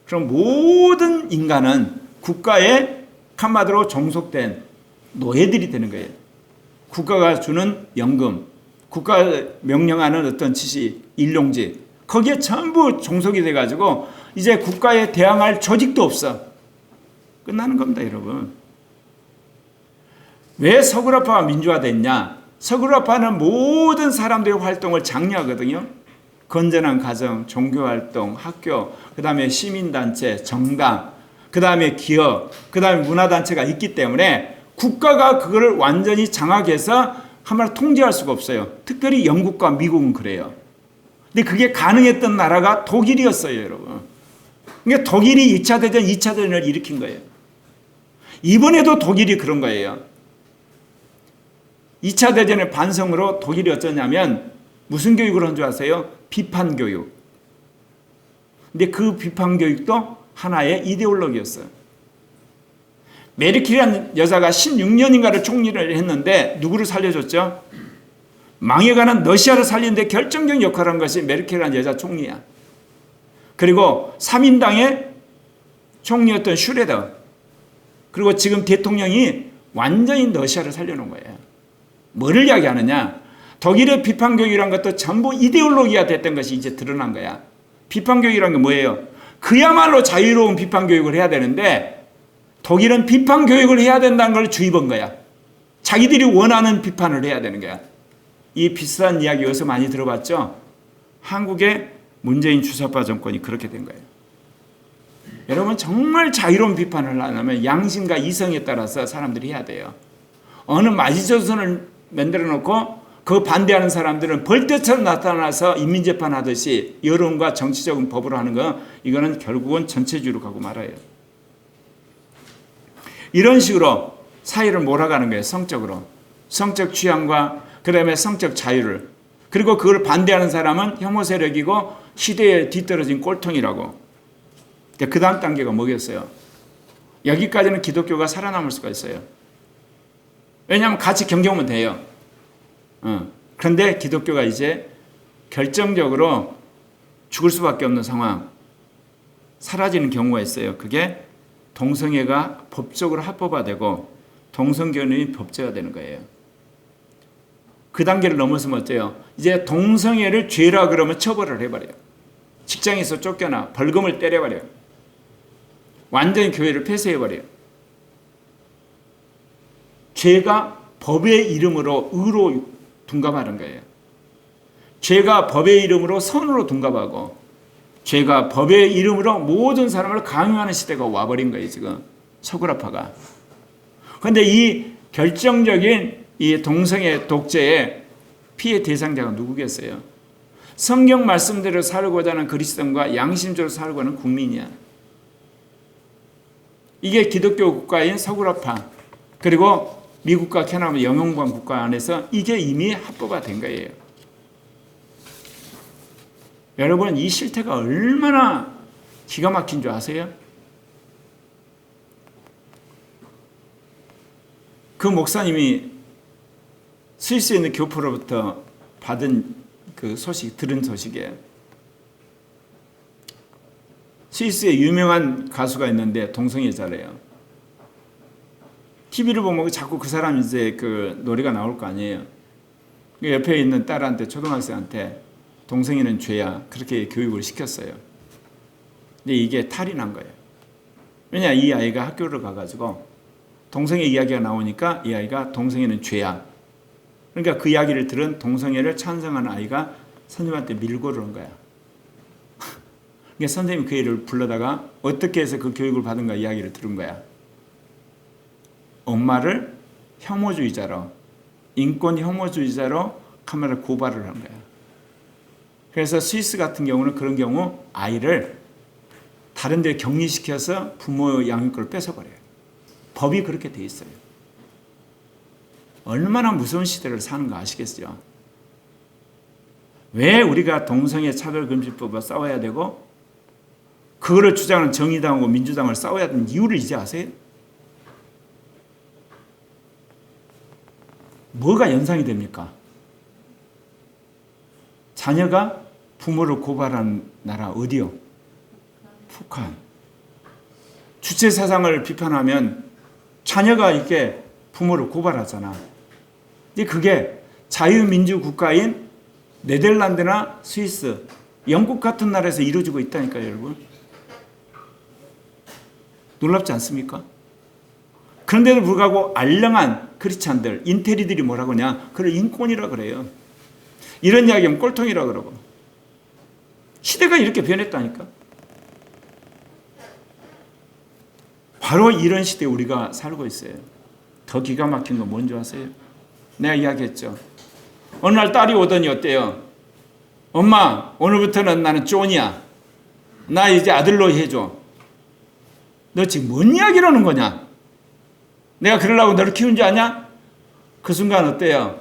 그럼 모든 인간은 국가에 한마디로 종속된 노예들이 되는 거예요. 국가가 주는 연금, 국가가 명령하는 어떤 지시, 일용직, 거기에 전부 종속이 돼가지고 이제 국가에 대항할 조직도 없어. 끝나는 겁니다, 여러분. 왜 서구화가 민주화됐냐? 서구라파는 모든 사람들의 활동을 장려하거든요. 건전한 가정, 종교활동, 학교, 그 다음에 시민단체, 정당, 그 다음에 기업, 그 다음에 문화단체가 있기 때문에 국가가 그거를 완전히 장악해서 한마디로 통제할 수가 없어요. 특별히 영국과 미국은 그래요. 근데 그게 가능했던 나라가 독일이었어요, 여러분. 그러니까 독일이 2차 대전, 2차 대전을 일으킨 거예요. 이번에도 독일이 그런 거예요. 2차 대전의 반성으로 독일이 어쩌냐면 무슨 교육을 한 줄 아세요? 비판 교육. 근데 그 비판 교육도 하나의 이데올로기였어요. 메르켈이라는 여자가 16년인가를 총리를 했는데 누구를 살려줬죠? 망해가는 러시아를 살리는데 결정적 역할을 한 것이 메르켈이라는 여자 총리야. 그리고 3인당의 총리였던 슈레더, 그리고 지금 대통령이 완전히 러시아를 살려놓은 거예요. 뭐를 이야기하느냐? 독일의 비판교육이란 것도 전부 이데올로기가 됐던 것이 이제 드러난 거야. 비판교육이란 게 뭐예요? 그야말로 자유로운 비판교육을 해야 되는데 독일은 비판교육을 해야 된다는 걸 주입한 거야. 자기들이 원하는 비판을 해야 되는 거야. 이 비슷한 이야기 어디서 많이 들어봤죠? 한국의 문재인 주사파 정권이 그렇게 된 거예요. 여러분, 정말 자유로운 비판을 하려면 양심과 이성에 따라서 사람들이 해야 돼요. 어느 마지조선을 만들어 놓고 그 반대하는 사람들은 벌떼처럼 나타나서 인민재판하듯이 여론과 정치적인 법으로 하는 거, 이거는 결국은 전체주의로 가고 말아요. 이런 식으로 사회를 몰아가는 거예요. 성적으로. 성적 취향과 그 다음에 성적 자유를. 그리고 그걸 반대하는 사람은 혐오 세력이고 시대에 뒤떨어진 꼴통이라고. 그 다음 단계가 뭐겠어요? 여기까지는 기독교가 살아남을 수가 있어요. 왜냐하면 같이 경쟁하면 돼요. 그런데 기독교가 이제 결정적으로 죽을 수밖에 없는 상황, 사라지는 경우가 있어요. 그게 동성애가 법적으로 합법화되고 동성결혼이 법제화되는 거예요. 그 단계를 넘어서면 어때요? 이제 동성애를 죄라 그러면 처벌을 해버려요. 직장에서 쫓겨나 벌금을 때려버려요. 완전히 교회를 폐쇄해버려요. 죄가 법의 이름으로 의로 둔갑하는 거예요. 죄가 법의 이름으로 선으로 둔갑하고 죄가 법의 이름으로 모든 사람을 강요하는 시대가 와버린 거예요. 지금 서구라파가. 그런데 이 결정적인 이 동성애 독재의 피해 대상자가 누구겠어요? 성경 말씀대로 살고자 하는 그리스도인과 양심적으로 살고 하는 국민이야. 이게 기독교 국가인 서구라파, 그리고 미국과 캐나다 영연방 국가 안에서 이게 이미 합법화된 거예요. 여러분, 이 실태가 얼마나 기가 막힌 줄 아세요? 그 목사님이 스위스에 있는 교포로부터 받은 그 소식, 들은 소식에 스위스에 유명한 가수가 있는데 동성애자래요. TV를 보면 자꾸 그 사람 이제 그 노래가 나올 거 아니에요. 옆에 있는 딸한테, 초등학생한테 동성애는 죄야, 그렇게 교육을 시켰어요. 근데 이게 탈이 난 거예요. 왜냐, 이 아이가 학교를 가가지고 동성애 이야기가 나오니까 이 아이가 동성애는 죄야. 그러니까 그 이야기를 들은 동성애를 찬성하는 아이가 선생님한테 밀고 그러는 거야. 그러니까 선생님이 그 애를 불러다가 어떻게 해서 그 교육을 받은가 이야기를 들은 거야. 엄마를 혐오주의자로, 인권 혐오주의자로 카메라 고발을 한 거야. 그래서 스위스 같은 경우는 그런 경우 아이를 다른 데 격리시켜서 부모 양육권을 뺏어버려요. 법이 그렇게 돼 있어요. 얼마나 무서운 시대를 사는가 아시겠죠? 왜 우리가 동성애 차별금지법을 싸워야 되고 그거를 주장하는 정의당하고 민주당을 싸워야 되는 이유를 이제 아세요? 뭐가 연상이 됩니까? 자녀가 부모를 고발하는 나라 어디요? 북한. 주체 사상을 비판하면 자녀가 이렇게 부모를 고발하잖아. 근데 그게 자유민주 국가인 네덜란드나 스위스, 영국 같은 나라에서 이루어지고 있다니까요, 여러분. 놀랍지 않습니까? 그런데도 불구하고 알량한 크리스찬들, 인테리들이 뭐라고 하냐? 그걸 인권이라 그래요. 이런 이야기하면 꼴통이라 그러고. 시대가 이렇게 변했다니까. 바로 이런 시대에 우리가 살고 있어요. 더 기가 막힌 건 뭔지 아세요? 내가 이야기했죠. 어느 날 딸이 오더니 어때요? 엄마, 오늘부터는 나는 존이야. 나 이제 아들로 해줘. 너 지금 뭔 이야기를 하는 거냐? 내가 그러려고 너를 키운 줄 아냐? 그 순간 어때요?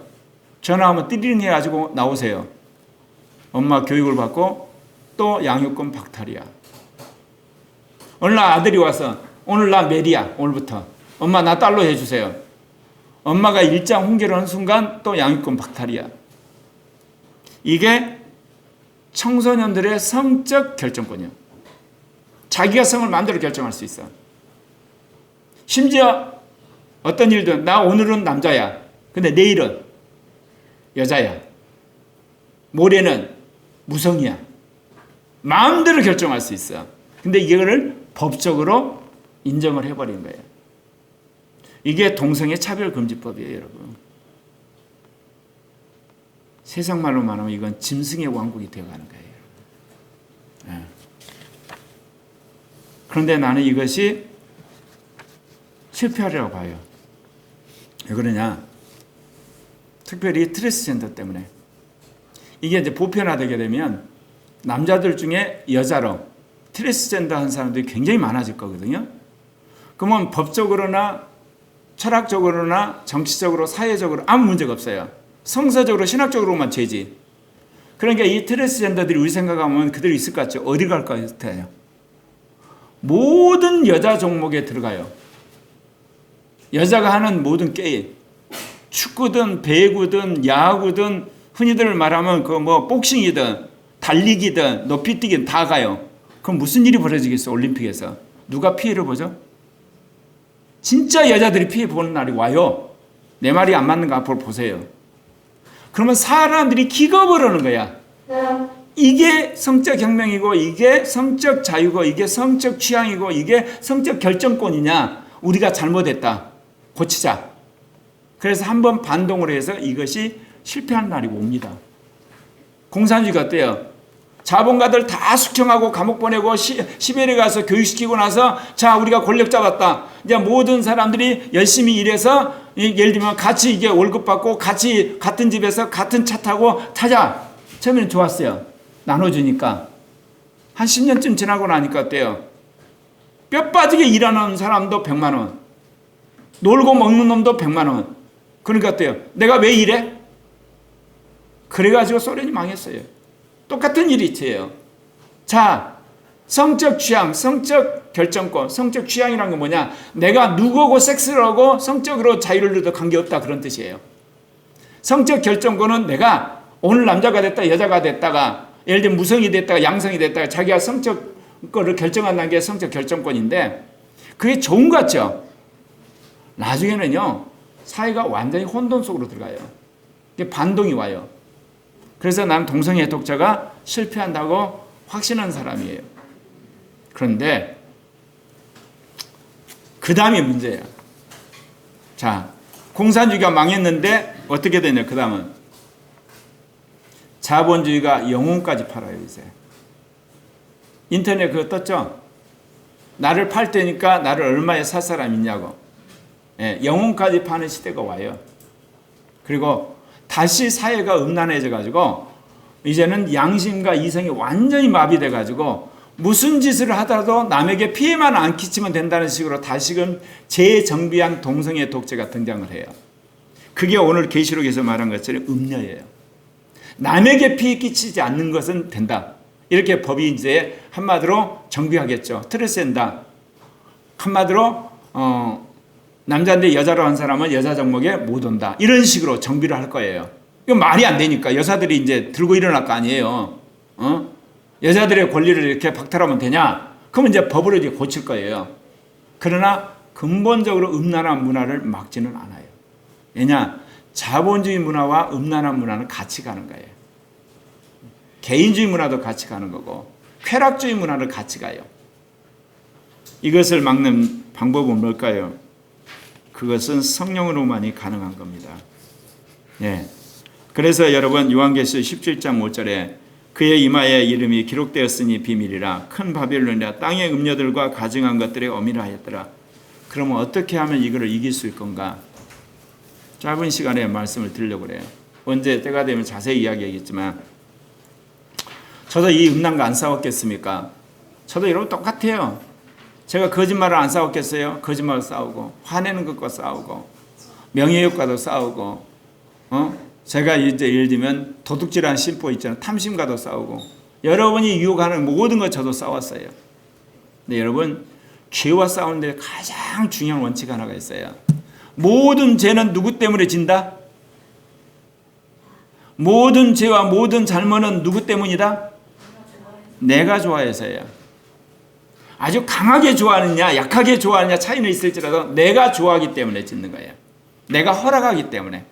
전화하면 띠링 해가지고 나오세요. 엄마 교육을 받고 또 양육권 박탈이야. 어느 날 아들이 와서 오늘 나 메리야. 오늘부터. 엄마 나 딸로 해주세요. 엄마가 일장 훈계를 하는 순간 또 양육권 박탈이야. 이게 청소년들의 성적 결정권이야. 자기가 성을 마음대로 결정할 수 있어. 심지어 어떤 일도 나 오늘은 남자야. 근데 내일은 여자야. 모레는 무성이야. 마음대로 결정할 수 있어. 근데 이거를 법적으로 인정을 해버린 거예요. 이게 동성애 차별금지법이에요, 여러분. 세상 말로 말하면 이건 짐승의 왕국이 되어가는 거예요. 네. 그런데 나는 이것이 실패하리라고 봐요. 왜 그러냐? 특별히 트랜스젠더 때문에. 이게 이제 보편화되게 되면 남자들 중에 여자로 트랜스젠더 한 사람들이 굉장히 많아질 거거든요. 그러면 법적으로나 철학적으로나 정치적으로 사회적으로 아무 문제가 없어요. 성서적으로 신학적으로만 죄지. 그러니까 이 트랜스젠더들이 우리 생각하면 그대로 있을 것 같죠. 어디 갈 것 같아요? 모든 여자 종목에 들어가요. 여자가 하는 모든 게임, 축구든 배구든 야구든 흔히들 말하면 그 뭐 복싱이든 달리기든 높이뛰기든 다 가요. 그럼 무슨 일이 벌어지겠어? 올림픽에서 누가 피해를 보죠? 진짜 여자들이 피해 보는 날이 와요. 내 말이 안 맞는가 앞으로 보세요. 그러면 사람들이 기겁을 하는 거야. 이게 성적 혁명이고 이게 성적 자유고 이게 성적 취향이고 이게 성적 결정권이냐. 우리가 잘못했다. 고치자. 그래서 한번 반동을 해서 이것이 실패하는 날이 옵니다. 공산주의가 어때요? 자본가들 다 숙청하고 감옥 보내고 시베리아 가서 교육시키고 나서 자 우리가 권력 잡았다. 이제 모든 사람들이 열심히 일해서 예를 들면 같이 이게 월급 받고 같이 같은 집에서 같은 차 타고 타자. 처음에는 좋았어요. 나눠주니까. 한 10년쯤 지나고 나니까 어때요? 뼈 빠지게 일하는 사람도 100만 원. 놀고 먹는 놈도 100만 원. 그러니까 어때요? 내가 왜 이래? 그래가지고 소련이 망했어요. 똑같은 일이 있어요. 자, 성적 취향, 성적 결정권, 성적 취향이란 건 뭐냐? 내가 누구하고 섹스를 하고 성적으로 자유를 누려도 관계없다 그런 뜻이에요. 성적 결정권은 내가 오늘 남자가 됐다 여자가 됐다가 예를 들면 무성이 됐다가 양성이 됐다가 자기가 성적 거를 결정한다는 게 성적 결정권인데 그게 좋은 것 같죠? 나중에는요 사회가 완전히 혼돈 속으로 들어가요. 이게 반동이 와요. 그래서 나는 동성애 독자가 실패한다고 확신한 사람이에요. 그런데 그 다음이 문제야. 자, 공산주의가 망했는데 어떻게 되냐? 그 다음은 자본주의가 영혼까지 팔아요. 이제 인터넷 그거 떴죠? 나를 팔 테니까 나를 얼마에 살 사람 있냐고. 예, 영혼까지 파는 시대가 와요. 그리고 다시 사회가 음란해져 가지고 이제는 양심과 이성이 완전히 마비돼 가지고 무슨 짓을 하더라도 남에게 피해만 안 끼치면 된다는 식으로 다시금 재정비한 동성애 독재가 등장을 해요. 그게 오늘 계시록에서 말한 것처럼 음녀예요. 남에게 피해 끼치지 않는 것은 된다. 이렇게 법이 이제 한마디로 정비하겠죠. 트랜스젠더 한마디로 남자인데 여자로 한 사람은 여자 종목에 못 온다. 이런 식으로 정비를 할 거예요. 이거 말이 안 되니까 여자들이 이제 들고 일어날 거 아니에요. 여자들의 권리를 이렇게 박탈하면 되냐? 그러면 이제 법으로 이제 고칠 거예요. 그러나 근본적으로 음란한 문화를 막지는 않아요. 왜냐? 자본주의 문화와 음란한 문화는 같이 가는 거예요. 개인주의 문화도 같이 가는 거고 쾌락주의 문화를 같이 가요. 이것을 막는 방법은 뭘까요? 그것은 성령으로만이 가능한 겁니다. 예. 그래서 여러분 요한계시록 17장 5절에 그의 이마에 이름이 기록되었으니 비밀이라 큰 바벨론이라 땅의 음녀들과 가증한 것들의 어미라 하였더라. 그러면 어떻게 하면 이거를 이길 수 있을 건가? 짧은 시간에 말씀을 드리려고 그래요. 언제 때가 되면 자세히 이야기하겠지만 저도 이 음란과 안 싸웠겠습니까? 저도 여러분 똑같아요. 제가 거짓말을 안 싸웠겠어요? 거짓말을 싸우고 화내는 것과 싸우고 명예욕과도 싸우고 제가 이제 예를 들면 도둑질하는 심보 있잖아요. 탐심과도 싸우고 여러분이 유혹하는 모든 것 저도 싸웠어요. 근데 여러분 죄와 싸우는데 가장 중요한 원칙 하나가 있어요. 모든 죄는 누구 때문에 진다? 모든 죄와 모든 잘못은 누구 때문이다? 내가 좋아해서예요. 아주 강하게 좋아하느냐 약하게 좋아하느냐 차이는 있을지라도 내가 좋아하기 때문에 짓는 거예요. 내가 허락하기 때문에.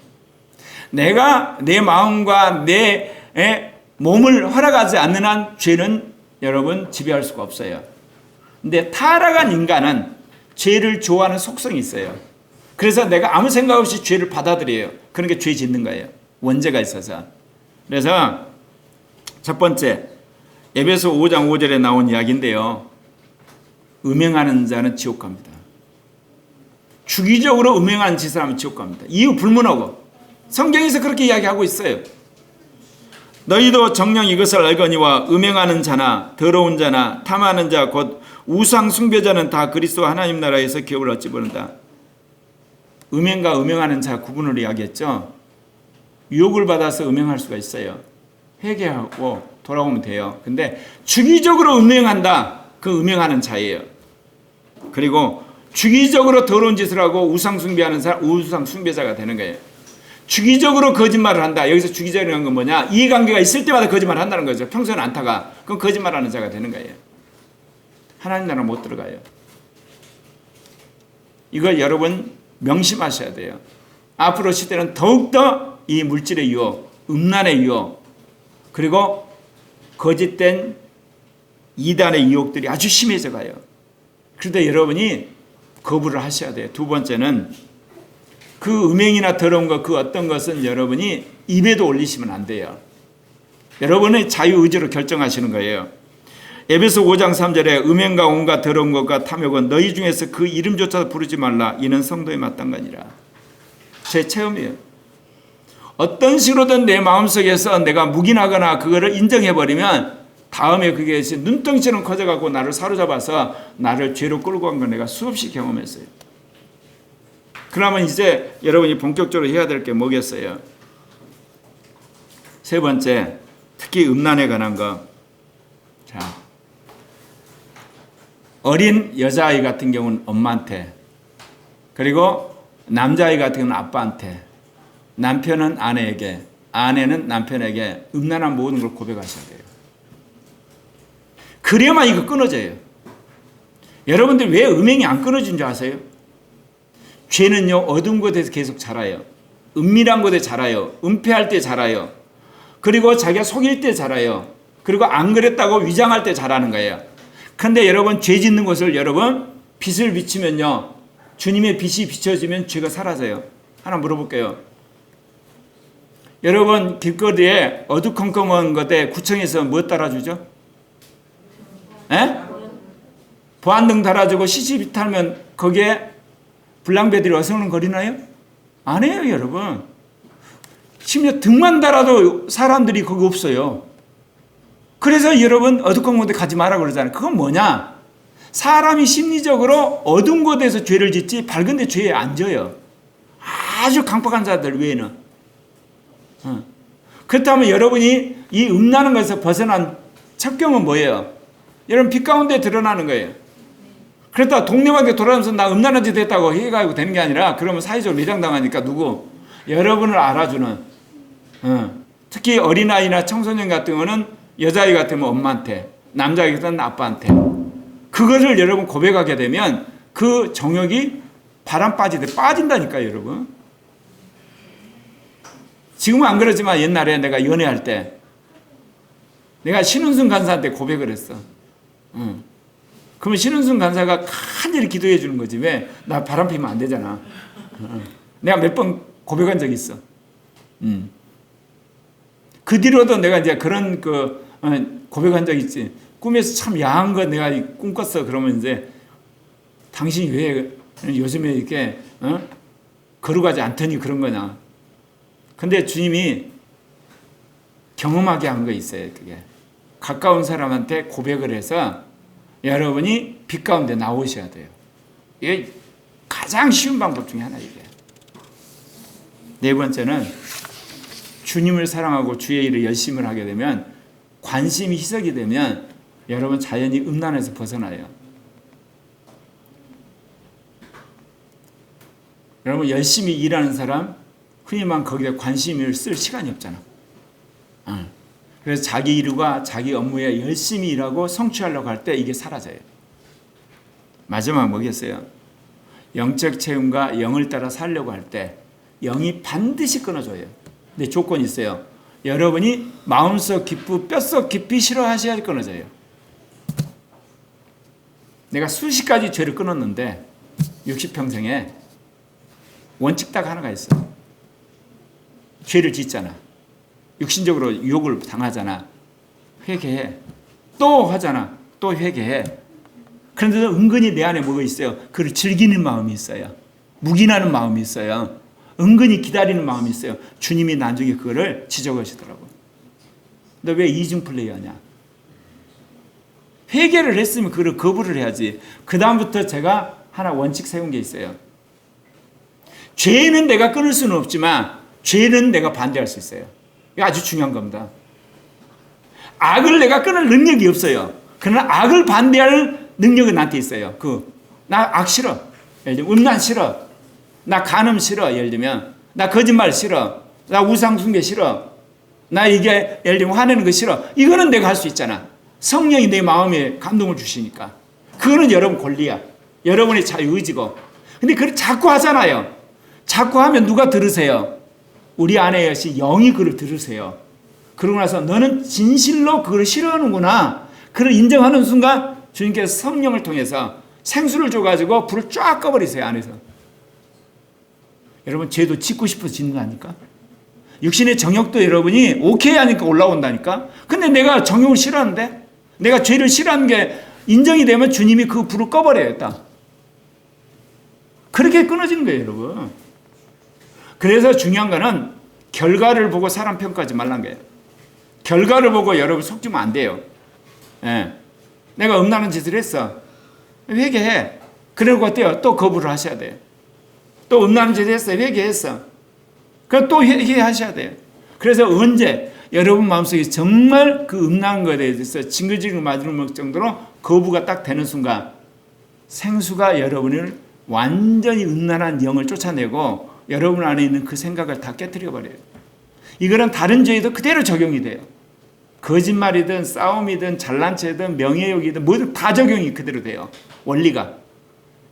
내가 내 마음과 내 몸을 허락하지 않는 한 죄는 여러분 지배할 수가 없어요. 근데 타락한 인간은 죄를 좋아하는 속성이 있어요. 그래서 내가 아무 생각 없이 죄를 받아들여요. 그러니까 죄 짓는 거예요. 원죄가 있어서. 그래서 첫 번째 에베소 5장 5절에 나온 이야기인데요. 음행하는 자는 지옥 갑니다. 주기적으로 음행하는 짓을 하면 지옥 갑니다. 이유 불문하고. 성경에서 그렇게 이야기하고 있어요. 너희도 정녕 이것을 알거니와 음행하는 자나 더러운 자나 탐하는 자 곧 우상 숭배자는 다 그리스도 하나님 나라에서 기업을 얻지 못한다. 음행과 음행하는 자 구분을 이야기했죠. 유혹을 받아서 음행할 수가 있어요. 회개하고 돌아오면 돼요. 근데 주기적으로 음행한다. 그 음행하는 자예요. 그리고 주기적으로 더러운 짓을 하고 우상 숭배하는 사람, 우상 숭배자가 되는 거예요. 주기적으로 거짓말을 한다. 여기서 주기적이라는 건 뭐냐? 이해관계가 있을 때마다 거짓말을 한다는 거죠. 평소에는 않다가. 그럼 거짓말하는 자가 되는 거예요. 하나님 나라 못 들어가요. 이걸 여러분 명심하셔야 돼요. 앞으로 시대는 더욱더 이 물질의 유혹, 음란의 유혹, 그리고 거짓된 이단의 유혹들이 아주 심해져 가요. 그런데 여러분이 거부를 하셔야 돼요. 두 번째는 그 음행이나 더러운 것, 그 어떤 것은 여러분이 입에도 올리시면 안 돼요. 여러분의 자유의지로 결정하시는 거예요. 에베소 5장 3절에 음행과 온갖 더러운 것과 탐욕은 너희 중에서 그 이름조차 부르지 말라. 이는 성도에 마땅하니라. 제 체험이에요. 어떤 식으로든 내 마음속에서 내가 묵인하거나 그거를 인정해버리면 다음에 그게 눈덩이처럼 커져갖고 나를 사로잡아서 나를 죄로 끌고 간 걸 내가 수없이 경험했어요. 그러면 이제 여러분이 본격적으로 해야 될 게 뭐겠어요? 세 번째, 특히 음란에 관한 거. 자, 어린 여자아이 같은 경우는 엄마한테, 그리고 남자아이 같은 경우는 아빠한테, 남편은 아내에게, 아내는 남편에게 음란한 모든 걸 고백하셔야 돼요. 그래야만 이거 끊어져요. 여러분들 왜 음행이 안 끊어진 줄 아세요? 죄는요, 어두운 곳에서 계속 자라요. 은밀한 곳에 자라요. 은폐할 때 자라요. 그리고 자기가 속일 때 자라요. 그리고 안 그랬다고 위장할 때 자라는 거예요. 그런데 여러분 죄 짓는 것을 여러분 빛을 비치면요, 주님의 빛이 비춰지면 죄가 사라져요. 하나 물어볼게요. 여러분 길거리에 어두컴컴한 것에 구청에서 뭐 따라주죠? 에? 보안등 달아주고 CCTV 타면 거기에 불량배들이 어성거리나요? 안 해요, 여러분. 심지어 등만 달아도 사람들이 거기 없어요. 그래서 여러분 어두컴컴한 데 가지 마라 그러잖아요. 그건 뭐냐? 사람이 심리적으로 어두운 곳에서 죄를 짓지 밝은 데 죄에 안 져요. 아주 강팍한 자들 외에는. 그렇다면 여러분이 이 음란한 것에서 벗어난 첩경은 뭐예요? 여러분 빛 가운데 드러나는 거예요. 그렇다 동네방에 돌아다니면서 나 음란한 짓 했다고 해가지고 되는 게 아니라 그러면 사회적으로 매장당하니까 누구? 여러분을 알아주는, 특히 어린아이나 청소년 같은 거는 여자아이 같으면 엄마한테, 남자아이 같으면 아빠한테, 그거를 여러분 고백하게 되면 그 정욕이 바람 빠지듯 빠진다니까요, 여러분. 지금은 안 그러지만 옛날에 내가 연애할 때 내가 신은순 간사한테 고백을 했어. 그러면 신은순 간사가 간절히 기도해 주는 거지. 왜? 나 바람 피면 안 되잖아. 내가 몇 번 고백한 적 있어. 그 뒤로도 내가 이제 그런 고백한 적 있지. 꿈에서 참 야한 거 내가 꿈꿨어. 그러면 이제 당신이 왜 요즘에 이렇게 거룩하지 않더니 그런 거냐. 근데 주님이 경험하게 한 거 있어요. 그게 가까운 사람한테 고백을 해서 여러분이 빛 가운데 나오셔야 돼요. 이게 가장 쉬운 방법 중에 하나 이게. 네 번째는 주님을 사랑하고 주의 일을 열심히 하게 되면 관심이 희석이 되면 여러분 자연히 음란에서 벗어나요. 여러분 열심히 일하는 사람 흔히 말 거기에 관심을 쓸 시간이 없잖아. 그래서 자기 일과 자기 업무에 열심히 일하고 성취하려고 할 때 이게 사라져요. 마지막 뭐겠어요? 영적 체험과 영을 따라 살려고 할 때 영이 반드시 끊어져요. 근데 조건이 있어요. 여러분이 마음속 깊고 뼛속 깊이 싫어하셔야 끊어져요. 내가 수십 가지 죄를 끊었는데 60평생에 원칙 딱 하나가 있어. 죄를 짓잖아. 육신적으로 유혹을 당하잖아. 회개해. 또 하잖아. 또 회개해. 그런데도 은근히 내 안에 뭐가 있어요? 그걸 즐기는 마음이 있어요. 묵인하는 마음이 있어요. 은근히 기다리는 마음이 있어요. 주님이 나중에 그거를 지적하시더라고요. 너 왜 이중 플레이하냐? 회개를 했으면 그걸 거부를 해야지. 그 다음부터 제가 하나 원칙 세운 게 있어요. 죄는 내가 끊을 수는 없지만 죄는 내가 반대할 수 있어요. 이거 아주 중요한 겁니다. 악을 내가 끊을 능력이 없어요. 그러나 악을 반대할 능력은 나한테 있어요. 나 악 싫어. 예를 들면 음란 싫어. 나 간음 싫어. 예를 들면 나 거짓말 싫어. 나 우상 숭배 싫어. 나 이게 예를 들면 화내는 거 싫어. 이거는 내가 할 수 있잖아. 성령이 내 마음에 감동을 주시니까. 그거는 여러분 권리야. 여러분의 자유의지고. 근데 그걸 자꾸 하잖아요. 자꾸 하면 누가 들으세요? 우리 안에 여시 영이 그걸 들으세요. 그러고 나서 너는 진실로 그걸 싫어하는구나. 그걸 인정하는 순간 주님께서 성령을 통해서 생수를 줘가지고 불을 쫙 꺼버리세요. 안에서. 여러분 죄도 짓고 싶어서 짓는 거 아닙니까? 육신의 정욕도 여러분이 오케이 하니까 올라온다니까. 근데 내가 정욕을 싫어하는데 내가 죄를 싫어하는 게 인정이 되면 주님이 그 불을 꺼버려요. 딱. 그렇게 끊어지는 거예요. 여러분. 그래서 중요한 거는 결과를 보고 사람 평가하지 말라는 거예요. 결과를 보고 여러분 속지면 안 돼요. 예. 내가 음란한 짓을 했어. 회개해. 그러고 어때요? 또 거부를 하셔야 돼요. 또 음란한 짓을 했어. 회개했어. 그럼 또 회개하셔야 돼요. 그래서 언제 여러분 마음속에 정말 그 음란한 것에 대해서 징글징글 맞을 정도로 거부가 딱 되는 순간 생수가 여러분을 완전히 음란한 영을 쫓아내고 여러분 안에 있는 그 생각을 다 깨뜨려 버려요. 이거는 다른 죄에도 그대로 적용이 돼요. 거짓말이든 싸움이든 잘난 체든 명예욕이든 뭐든 다 적용이 그대로 돼요. 원리가.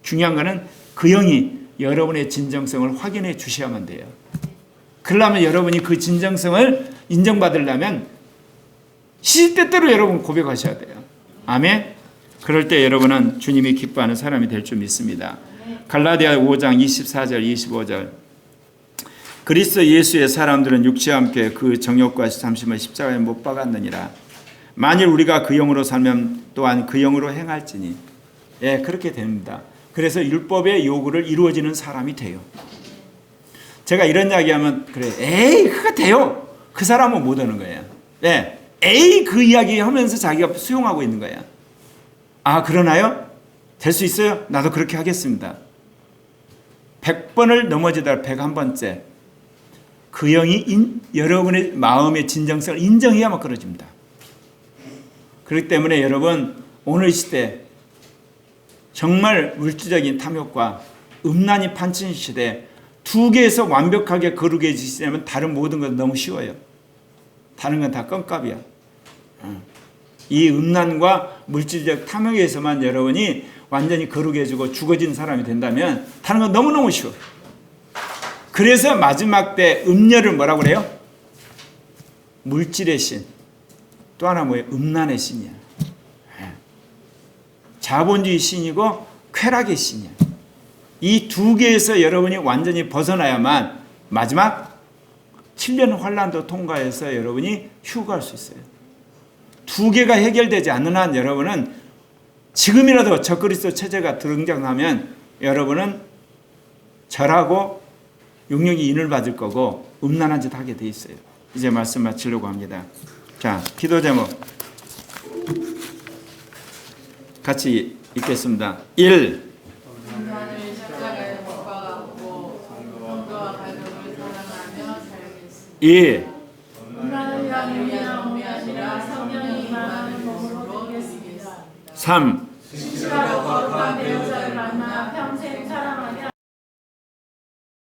중요한 거는 그 영이 여러분의 진정성을 확인해 주셔야만 돼요. 그러려면 여러분이 그 진정성을 인정받으려면 시시때때로 여러분 고백하셔야 돼요. 아멘. 그럴 때 여러분은 주님이 기뻐하는 사람이 될 줄 믿습니다. 갈라디아 5장 24절 25절 그리스도 예수의 사람들은 육체와 함께 그 정욕과 잠심을 십자가에 못 박았느니라. 만일 우리가 그 영으로 살면 또한 그 영으로 행할지니. 예, 그렇게 됩니다. 그래서 율법의 요구를 이루어지는 사람이 돼요. 제가 이런 이야기하면 그래, 에이 그거 돼요. 그 사람은 못 오는 거예요. 예, 에이 그 이야기 하면서 자기가 수용하고 있는 거예요. 아 그러나요? 될 수 있어요? 나도 그렇게 하겠습니다. 100번을 넘어지다 101번째 그 영이 여러분의 마음의 진정성을 인정해야만 끊어집니다. 그렇기 때문에 여러분 오늘 시대 정말 물질적인 탐욕과 음란이 판치는 시대 두 개에서 완벽하게 거룩해지시려면 다른 모든 건 너무 쉬워요. 다른 건 다 껌값이야. 이 음란과 물질적 탐욕에서만 여러분이 완전히 거룩해지고 죽어진 사람이 된다면 다른 건 너무너무 쉬워. 그래서 마지막 때 음녀를 뭐라고 그래요? 물질의 신. 또 하나 뭐예요? 음란의 신이야. 자본주의 신이고 쾌락의 신이야. 이 두 개에서 여러분이 완전히 벗어나야만 마지막 7년 환란도 통과해서 여러분이 휴거할 수 있어요. 두 개가 해결되지 않는 한 여러분은 지금이라도 적그리스도 체제가 등장하면 여러분은 절하고 용령이 인을 받을 거고 음란한 짓 하게 돼 있어요. 이제 말씀 마치려고 합니다. 자, 기도 제목 같이 읽겠습니다. 1. 인간을 십자가에 못 박았고 성도와 가족을 사랑하며 살겠습니다. 2. 인간을 위한 몸이 아니라 성령이 임하는 몸으로 되겠습니다. 3. 신실하고 거룩한 배우자를